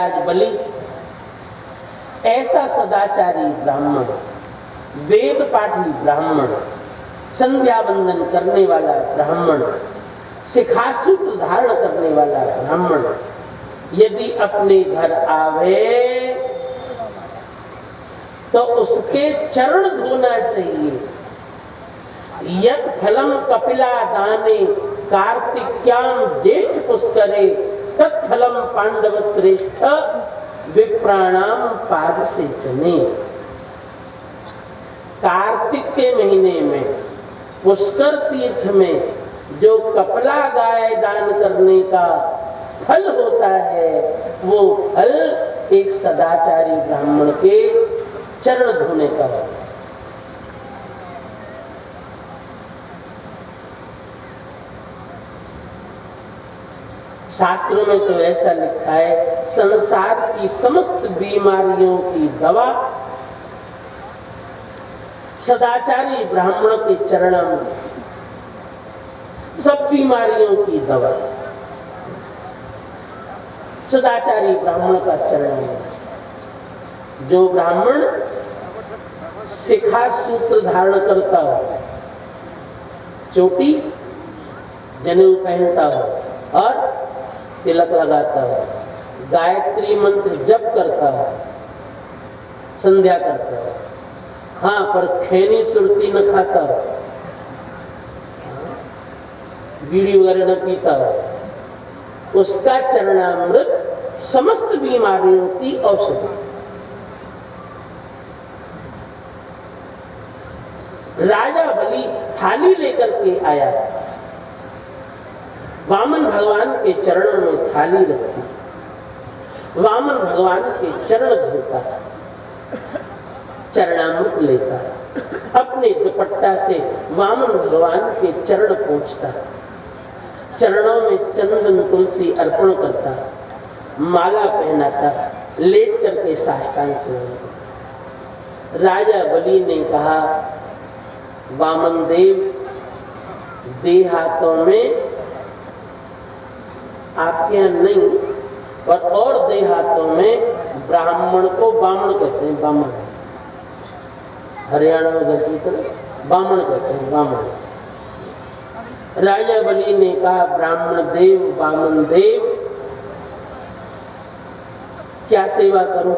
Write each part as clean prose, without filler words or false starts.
आज बलि ऐसा सदाचारी ब्राह्मण, वेद पाठी ब्राह्मण, संध्या वंदन करने वाला ब्राह्मण, शिखासूत्र धारण करने वाला ब्राह्मण यदि अपने घर आवे तो उसके चरण धोना चाहिए। यत् फलम कपिला दाने कार्तिक्याम ज्येष्ठ पुष्करे तत्फलम पांडव श्रेष्ठ विप्राणाम पाद से चने। कार्तिक के महीने में पुष्कर तीर्थ में जो कपिला गाय दान करने का फल होता है, वो फल एक सदाचारी ब्राह्मण के चरण धोने का है। शास्त्रों में तो ऐसा लिखा है, संसार की समस्त बीमारियों की दवा सदाचारी ब्राह्मण के चरणों में, सब बीमारियों की दवा सदाचारी ब्राह्मण का चरण में। जो ब्राह्मण शिखा सूत्र धारण करता हो, चोटी जनेऊ पहनता हो और तिलक लगाता हो, गायत्री मंत्र जप करता हो, संध्या करता हो, हाँ पर खैनी सुरती न खाता हो, बीड़ी वगैरह न पीता हो, उसका चरणामृत समस्त बीमारियों की औषधि। राजा बलि थाली लेकर के आया, वामन भगवान के चरणों में थाली रखी, वामन भगवान के चरण धोता, चरणामृत लेता, अपने दुपट्टा से वामन भगवान के चरण पोंछता, चरणों में चंदन तुलसी अर्पण करता, माला पहनाता, लेट करके साष्टांग करता। राजा बलि ने कहा, वामन देव, दे हाथों में आपके यहाँ नहीं और दे हाथों में ब्राह्मण को बामण कहते हैं, बामण हरियाणा में घर की तरह बामण कहते हैं, बामण। राजा बलि ने कहा, ब्राह्मण देव, बामन देव, क्या सेवा करूं?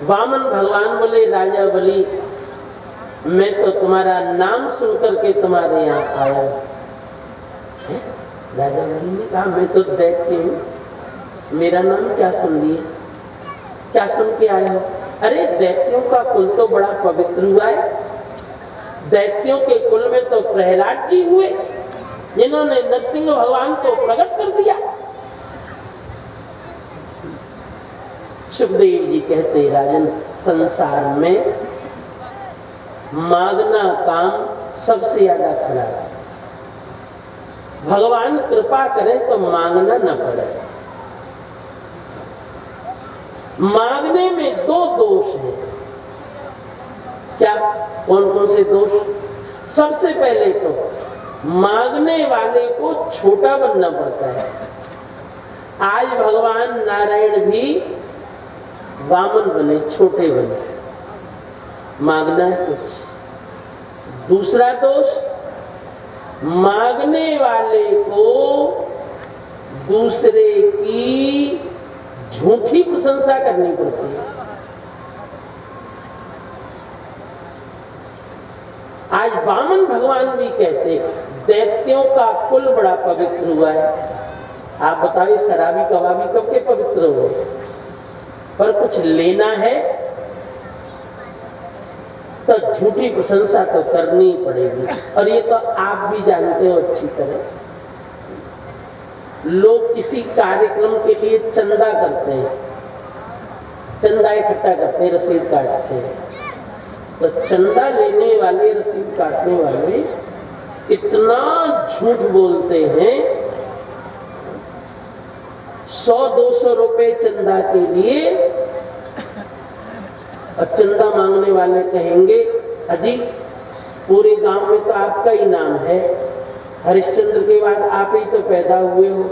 वामन भगवान बोले, राजा बलि, मैं तो तुम्हारा नाम सुनकर के तुम्हारे यहाँ आया। राजा बलि ने कहा, मैं तो दैत्य हूँ, मेरा नाम क्या सुन लिए, क्या सुन के आए हो? अरे दैत्यों का कुल तो बड़ा पवित्र हुआ है, दैत्यों के कुल में तो प्रहलाद जी हुए जिन्होंने नरसिंह भगवान को प्रकट कर दिया। सुखदेव जी कहते, राजन, संसार में मांगना काम सबसे ज्यादा खराब है। भगवान कृपा करे तो मांगना न पड़े। मांगने में दो दोष हैं। क्या, कौन कौन से दोष? सबसे पहले तो मांगने वाले को छोटा बनना पड़ता है। आज भगवान नारायण भी वामन बने, छोटे बने, मांगना है कुछ। दूसरा दोष, मांगने वाले को दूसरे की झूठी प्रशंसा करनी पड़ती है। आज वामन भगवान भी कहते, दैत्यों का कुल बड़ा पवित्र हुआ है। आप बताइए, शराबी कबाबी कब के पवित्र हो? पर कुछ लेना है तो झूठी प्रशंसा तो करनी पड़ेगी। और ये तो आप भी जानते हो अच्छी तरह। लोग किसी कार्यक्रम के लिए चंदा करते हैं, चंदा इकट्ठा करते हैं, रसीद काटते हैं। तो चंदा लेने वाले, रसीद काटने वाले इतना झूठ बोलते हैं। 100-200 रुपए चंदा के लिए, और चंदा मांगने वाले कहेंगे, अजी पूरे गांव में तो आपका ही नाम है, हरिश्चंद्र के बाद आप ही तो पैदा हुए हो,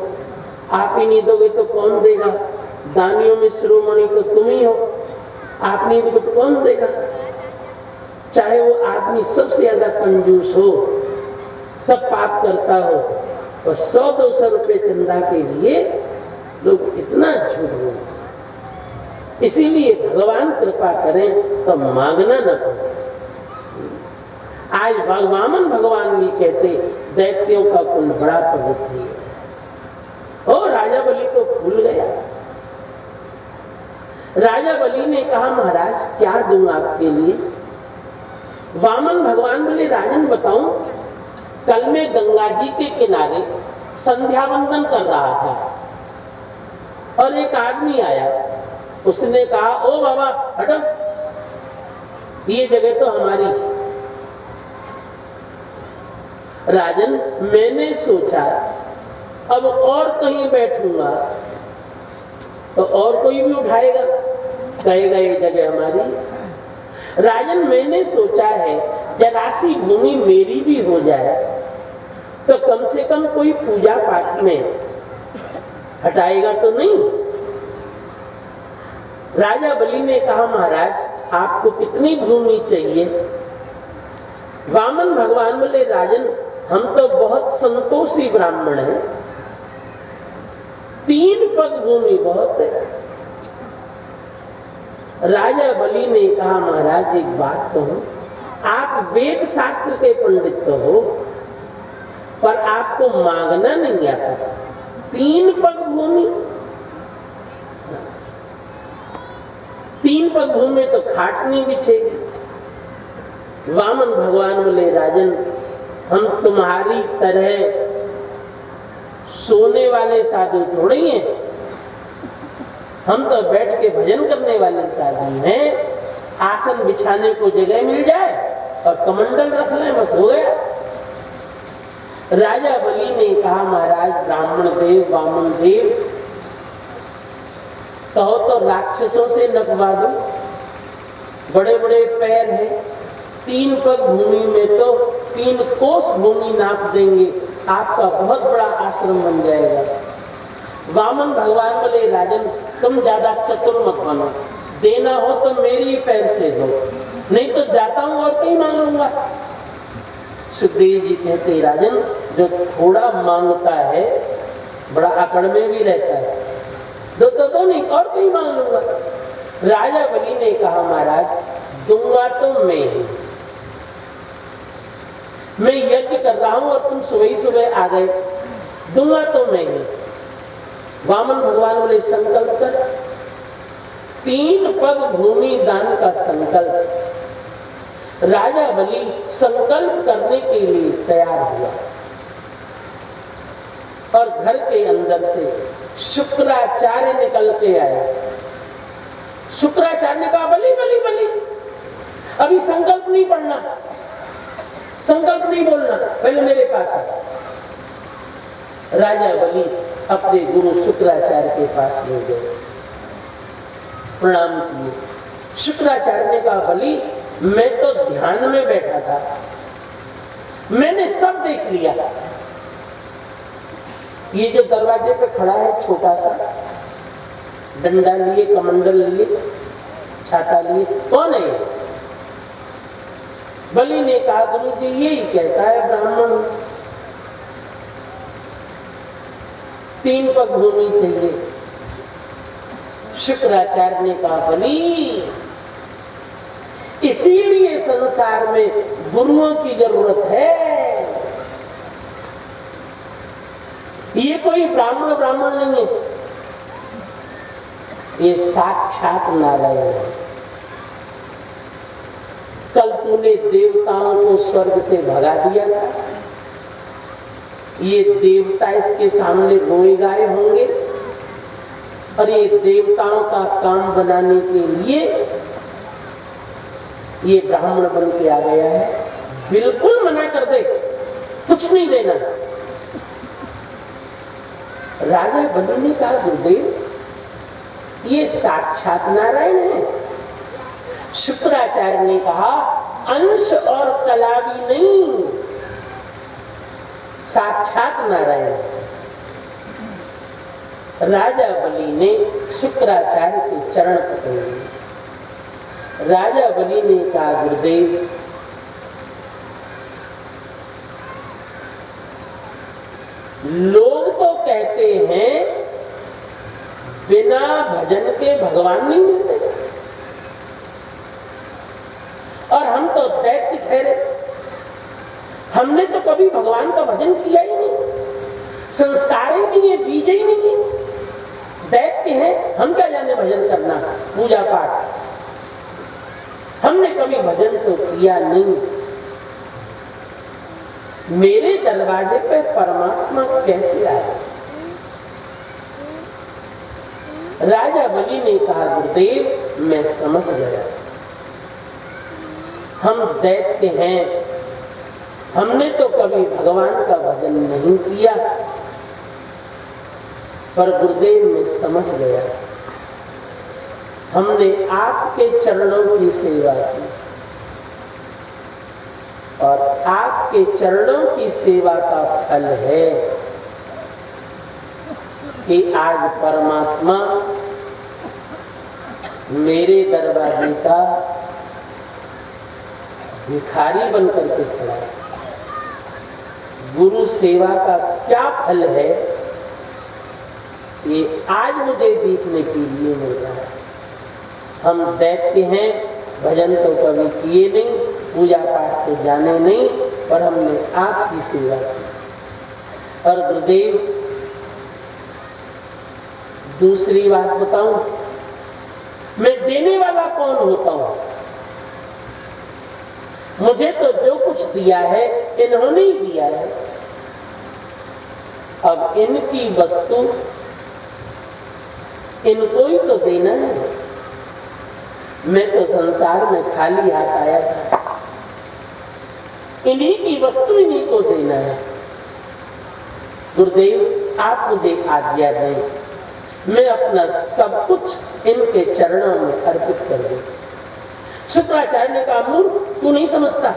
आप ही नहीं दोगे तो कौन देगा? दानियों में शिरोमणि तो तुम ही हो, आप नहीं दोगे तो कौन देगा? चाहे वो आदमी सबसे ज्यादा कंजूस हो, सब पाप करता हो, और 100-200 रुपए चंदा के लिए लोग इतना झूठ बोलते। इसीलिए भगवान कृपा करें तो मांगना न पड़े। आज वामन भगवान भी कहते दैत्यों का कुल बड़ा पवित्र है। और राजा बलि तो भूल गया। राजा बलि ने कहा महाराज क्या दूं आपके लिए? वामन भगवान बोले राजन बताऊं, कल मैं गंगा जी के किनारे संध्या वंदन कर रहा था और एक आदमी आया, उसने कहा ओ बाबा हटो, ये जगह तो हमारी। राजन मैंने सोचा अब और कहीं बैठूंगा तो और कोई भी उठाएगा, कहेगा ये जगह हमारी। राजन मैंने सोचा है जरा सी भूमि मेरी भी हो जाए तो कम से कम कोई पूजा पाठ में हटाएगा तो नहीं। राजा बलि ने कहा महाराज आपको कितनी भूमि चाहिए? वामन भगवान बोले राजन हम तो बहुत संतोषी ब्राह्मण हैं, 3 पग भूमि बहुत है। राजा बलि ने कहा महाराज एक बात कहूं, आप वेद शास्त्र के पंडित तो हो पर आपको मांगना नहीं आता। 3 पग भूमि, 3 पग भूमि तो खाट नहीं बिछेगी। वामन भगवान बोले राजन हम तुम्हारी तरह सोने वाले साधु थोड़े ही हैं, हम तो बैठ के भजन करने वाले साधु हैं। आसन बिछाने को जगह मिल जाए और कमंडल रख लें बस हो गया। राजा बलि ने कहा महाराज ब्राह्मण देव वामन देव कहो तो राक्षसों से नपवा दो, बड़े बड़े पैर हैं, 3 पग भूमि में तो 3 कोस भूमि नाप देंगे, आपका बहुत बड़ा आश्रम बन जाएगा। वामन भगवान बोले राजन तुम ज्यादा चतुर मत बनो, देना हो तो मेरे ही पैर से दो, नहीं तो जाता हूं और कहीं मांग लूंगा। सुखदेव जी कहते राजन जो थोड़ा मांगता है बड़ा अकड़ में भी रहता है, दो नहीं और कहीं मांग लूंगा। राजा बलि ने कहा महाराज दूंगा तो मैं यज्ञ कर रहा हूं और तुम सुबह ही सुबह आ गए, दूंगा तो मैं ही। वामन भगवान बोले संकल्प कर, 3 पग भूमि दान का संकल्प। राजा बलि संकल्प करने के लिए तैयार हुआ और घर के अंदर से शुक्राचार्य निकल के आया। शुक्राचार्य ने कहा बलि बलि बलि अभी संकल्प नहीं पढ़ना, संकल्प नहीं बोलना, पहले मेरे पास आ। राजा बलि अपने गुरु शुक्राचार्य के पास ले गए, प्रणाम किए। शुक्राचार्य ने कहा बलि मैं तो ध्यान में बैठा था, मैंने सब देख लिया। ये जो दरवाजे पे खड़ा है छोटा सा, डंडा लिए कमंडल लिए छाता लिए, कौन है ये? बलि ने कहा गुरु जी यही कहता है ब्राह्मण, 3 पग भूमि चाहिए। शुक्राचार्य ने कहा बलि इसीलिए संसार में गुरुओं की जरूरत है, ये कोई ब्राह्मण नहीं है, ये साक्षात नारायण है। कल तूने देवताओं को स्वर्ग से भगा दिया था, ये देवता इसके सामने रोए गाए होंगे और ये देवताओं का काम बनाने के लिए ये ब्राह्मण बन के आ गया है। बिल्कुल मना कर दे, कुछ नहीं देना। राजा बलि ने कहा गुरुदेव ये साक्षात नारायण है। शुक्राचार्य ने कहा अंश और कला भी नहीं, साक्षात नारायण। राजा बलि ने शुक्राचार्य के चरण पकड़े। राजा बलि ने कहा, गुरुदेव, लोग तो कहते हैं बिना भजन के भगवान नहीं मिलते, और हम तो दैत्य ठहरे। हमने तो कभी भगवान का भजन किया ही नहीं, संस्कार ही नहीं है, बीज ही नहीं है, दैत्य है, हम क्या जाने भजन करना, पूजा पाठ। हमने कभी भजन तो किया नहीं। मेरे दरवाजे पे परमात्मा कैसे आए? राजा बलि ने कहा, गुरुदेव, मैं समझ गया, हम दैत्य हैं, हमने तो कभी भगवान का भजन नहीं किया, पर गुरुदेव मैं समझ गया, हमने आपके चरणों की सेवा की, और आपके चरणों की सेवा का फल है कि आज परमात्मा मेरे दरवाजे का भिखारी बनकर के खड़ा है। गुरु सेवा का क्या फल है, ये आज मुझे देखने के लिए मिल रहा है। हम दैत्य हैं, भजन तो कभी किए नहीं, पूजा पाठ तो जाने नहीं, पर हमने आपकी सेवा की। और गुरुदेव, दूसरी बात बताऊं, मैं देने वाला कौन होता हूं? मुझे तो जो कुछ दिया है इन्होंने ही दिया है, अब इनकी वस्तु इनको ही तो देना है। मैं तो संसार में खाली हाथ आया था, इन्हीं की वस्तु इन्हीं को देना है। गुरुदेव, आप मुझे आज्ञा दें, मैं अपना सब कुछ इनके चरणों में अर्पित कर दूं। शुक्राचार्य ने कहा, मूर्ख, तू नहीं समझता,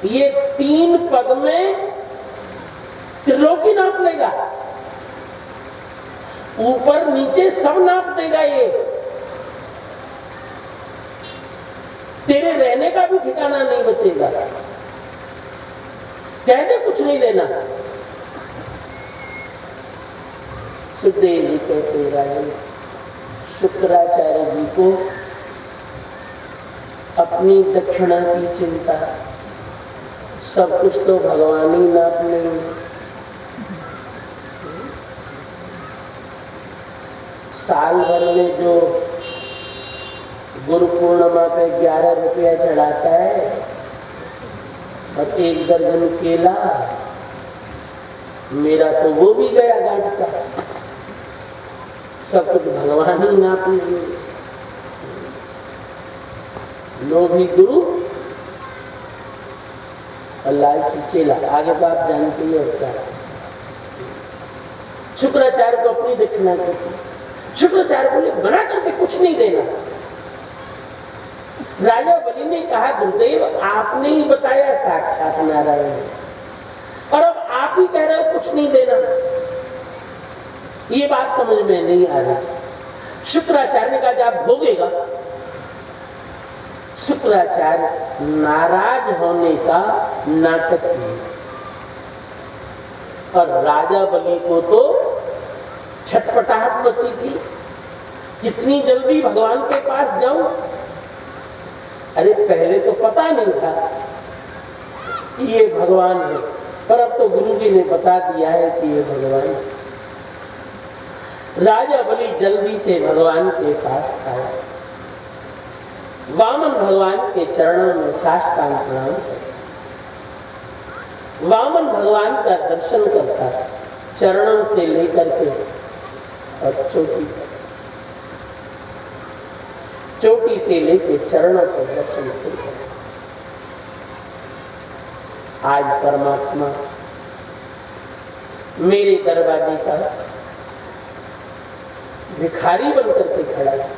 ये 3 पग में त्रिलोकी नाप लेगा, ऊपर नीचे सब नाप देगा, ये तेरे रहने का भी ठिकाना नहीं बचेगा। कह दे कुछ नहीं देना। सुखदेव जी कहते, राजन, शुक्राचार्य जी को अपनी दक्षिणा की चिंता, सब कुछ तो भगवान ही नाप लेंगे। साल भर में जो गुरु पूर्णिमा पे 11 रुपया चढ़ाता है और 1 दर्जन केला, मेरा तो वो भी गया गांठ का। सब कुछ भगवान ही नाप लेंगे। लोभी गुरु और लालची चेला, आगे तो आप जानते ही हो क्या। शुक्राचार्य को अपनी दक्षिणा की। शुक्राचार्य बोले, बना करके कुछ नहीं देना। राजा बलि ने कहा, गुरुदेव, आपने ही बताया साक्षात नारायण, और अब आप ही कह रहे हो कुछ नहीं देना, ये बात समझ में नहीं आ रही। शुक्राचार्य ने कहा, जब भोगेगा। शुक्राचार्य नाराज होने का नाटक किया, और राजा बलि को तो छटपटाहट मची थी, कितनी जल्दी भगवान के पास जाऊं। अरे पहले तो पता नहीं था कि ये भगवान है, पर अब तो गुरु जी ने बता दिया है कि ये भगवान है। राजा बलि जल्दी से भगवान के पास आया, वामन भगवान के चरणों में साष्टांग प्रणाम करता, वामन भगवान का दर्शन करता, चरणों से लेकर के और चोटी से लेके चरणों पर दर्शन करता। आज परमात्मा मेरे दरवाजे का भिखारी बनकर के खड़ा है।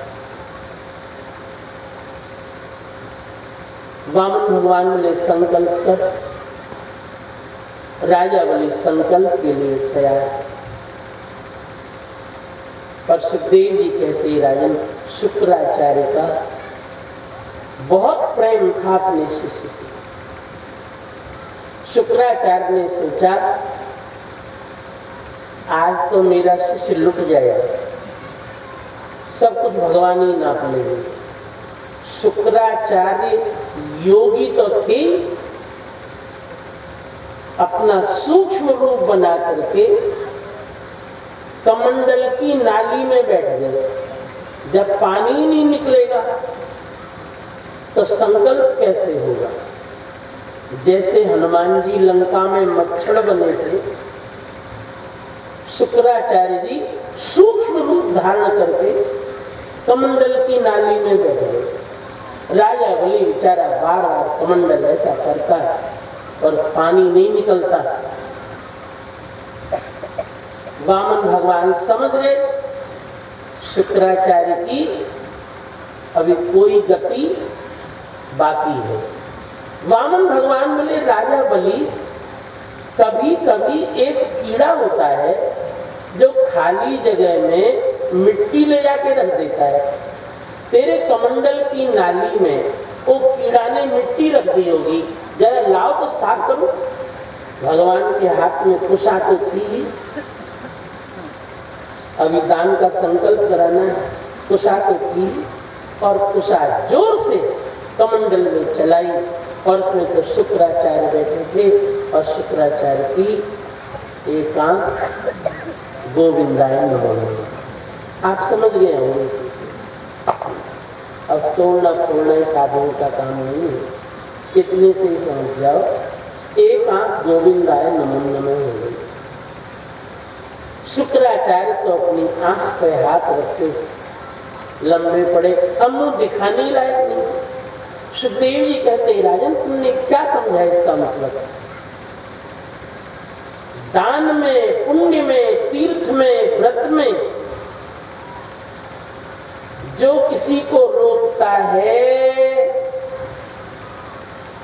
वामन भगवान ने संकल्प कर, राजा बलि संकल्प के लिए तैयार। पर सुखदेव जी कहते राजन शुक्राचार्य का बहुत प्रेम था अपने शिष्य से। शुक्राचार्य ने सोचा आज तो मेरा शिष्य लुट जाएगा, सब कुछ भगवान ही नाप लेंगे। शुक्राचार्य योगी तो थे, अपना सूक्ष्म रूप बना करके कमंडल की नाली में बैठ गए। जब पानी ही नहीं निकलेगा तो संकल्प कैसे होगा? जैसे हनुमान जी लंका में मच्छर बने थे, शुक्राचार्य जी सूक्ष्म रूप धारण करके कमंडल की नाली में बैठ गए। राजा बलि बेचारा बार बार कमंडल ऐसा करता है और पानी नहीं निकलता। वामन भगवान समझ गए शुक्राचार्य की अभी कोई गति बाकी है। वामन भगवान बोले राजा बलि, कभी कभी एक कीड़ा होता है जो खाली जगह में मिट्टी ले जाके रख देता है। तेरे कमंडल की नाली में वो कीड़ा ने मिट्टी रख दी होगी, जरा लाओ तो साफ करो। भगवान के हाथ में कुशा तो थी, अभी दान का संकल्प कराना है, कुशा तो थी और कुशा जोर से कमंडल में चलाई और उसमें तो शुक्राचार्य बैठे थे और शुक्राचार्य की एक आंख गोविंदाय नमः। आप समझ गए होंगे इसी से। अब तोड़ना फोड़ना साधन का काम नहीं है, कितने से ही समझ जाओ। एक आंख गोविंदाय नमः नमः हो गई। शुक्राचार्य तो अपनी आंख पे हाथ रखते लंबे पड़े, अब मुंह दिखाने लायक नहीं। सुखदेव जी कहते राजन तुमने क्या समझा इसका मतलब? दान में, पुण्य में, तीर्थ में, व्रत में जो किसी को रोकता है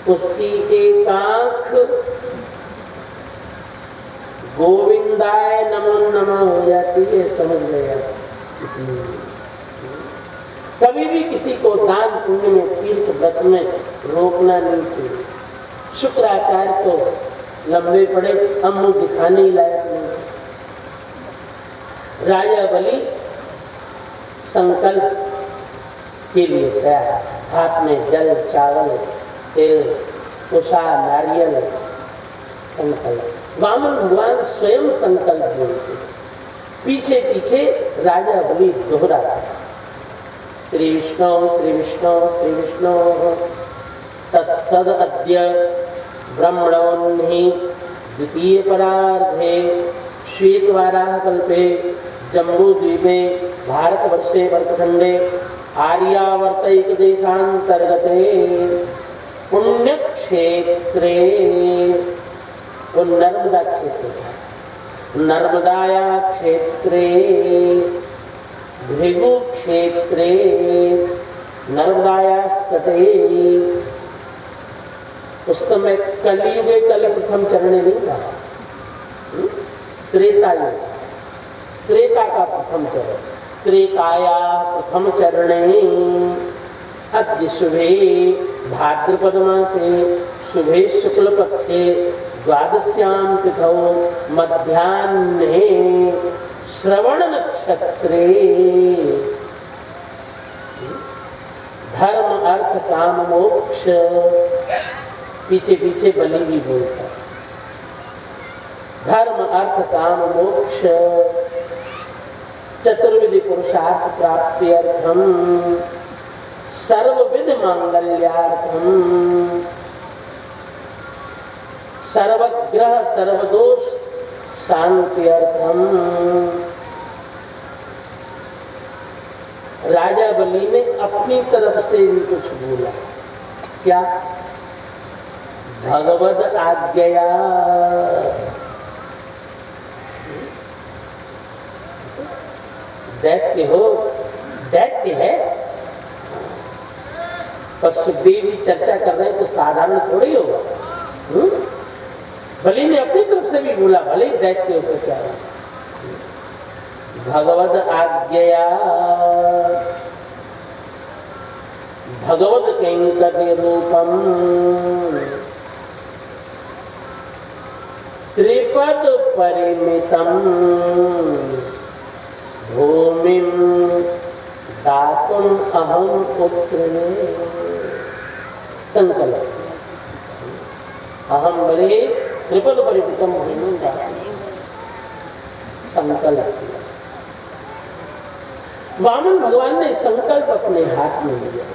उसकी एक आंख गोविंदाय नमो नमः हो जाती है, समझ गया। कभी भी किसी को दान पुण्य में, तीर्थ व्रत में रोकना नहीं चाहिए। शुक्राचार्य तो लंबे पड़े, हम मुंह दिखाने ही लायक नहीं। राजा बलि संकल्प के लिए तैयार, हाथ में जल, चावल, तिल, कुशा, नारियल, संकल्प। वामन भगवान स्वयं संकल्प बोलते, पीछे पीछे राजा बलि दोहराता, श्री विष्णु श्री विष्णु श्री विष्णु तत्सद अद्य ब्रह्मणोन्हि द्वितीय परार्धे श्वेतवाराह कल्पे जम्बूद्वीपे भारतवर्षे वर्तखंडे आर्यावर्तैक देशांतर्गते पुण्यक्षेत्रे, वो नर्मदा क्षेत्र था, नर्मदाया क्षेत्रे भृगु क्षेत्रे नर्मदाया तटे। उस समय कलियुगे कल प्रथम चरण नहीं था, त्रेता युग, त्रेता का प्रथम चरण, त्रेताया प्रथम चरणे अद्य शुभे भाद्रपद मासे शुभे शुक्ल पक्षे द्वादश्याम तिथौ मध्याह्ने श्रवण नक्षत्रे धर्म अर्थ काम मोक्ष। पीछे पीछे बलि भी बोलता, धर्म अर्थ काम मोक्ष चतुर्विधि पुरुषार्थ प्राप्त्यर्थम सर्वविध मांगल्यार्थम सर्वग्रह सर्वदोष शांत्यर्थम। राजा बलि ने अपनी तरफ से भी कुछ बोला, क्या? भगवद आज्ञया। दैत्य हो, दैत्य है, पर सुखदेव जी चर्चा कर रहे हैं तो साधारण थोड़ी होगा। बलि ने अपनी तरफ से भी बोला, भले दैत्य हो तो क्या। भगवद आज्ञया भगवद कैंकर्य रूपम त्रिपद परिमितम भूमिम दातुम अहम उत्सृणे। संकल्प अहम बले त्रिपद परिमितम भूमिम दातुम। संकल्प वामन भगवान ने संकल्प अपने हाथ में लिया।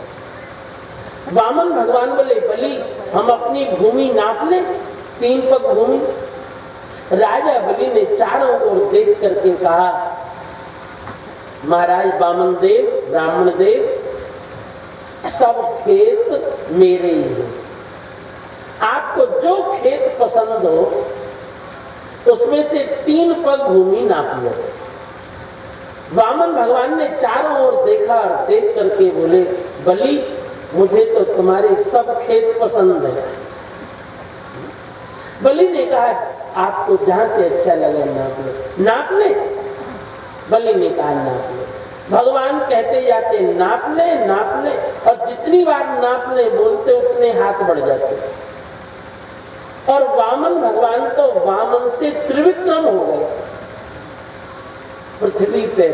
वामन भगवान बोले बलि हम अपनी भूमि नाप लें, 3 पग भूमि। राजा बलि ने चारों ओर देख करके कहा, महाराज वामन देव, ब्राह्मण देव, सब खेत मेरे ही हैं। आपको जो खेत पसंद हो उसमें से 3 पग भूमि नाप लो। वामन भगवान ने चारों ओर देखा और देख करके बोले बलि मुझे तो तुम्हारे सब खेत पसंद है। बलि ने कहा आपको जहां से अच्छा लगे नाप ले। नाप ले? बलि ने कहा नाप ले। भगवान कहते जाते नाप ले नाप ले, और जितनी बार नाप ले बोलते उतने हाथ बढ़ जाते। और वामन भगवान तो वामन से त्रिविक्रम हो गए। पृथ्वी पे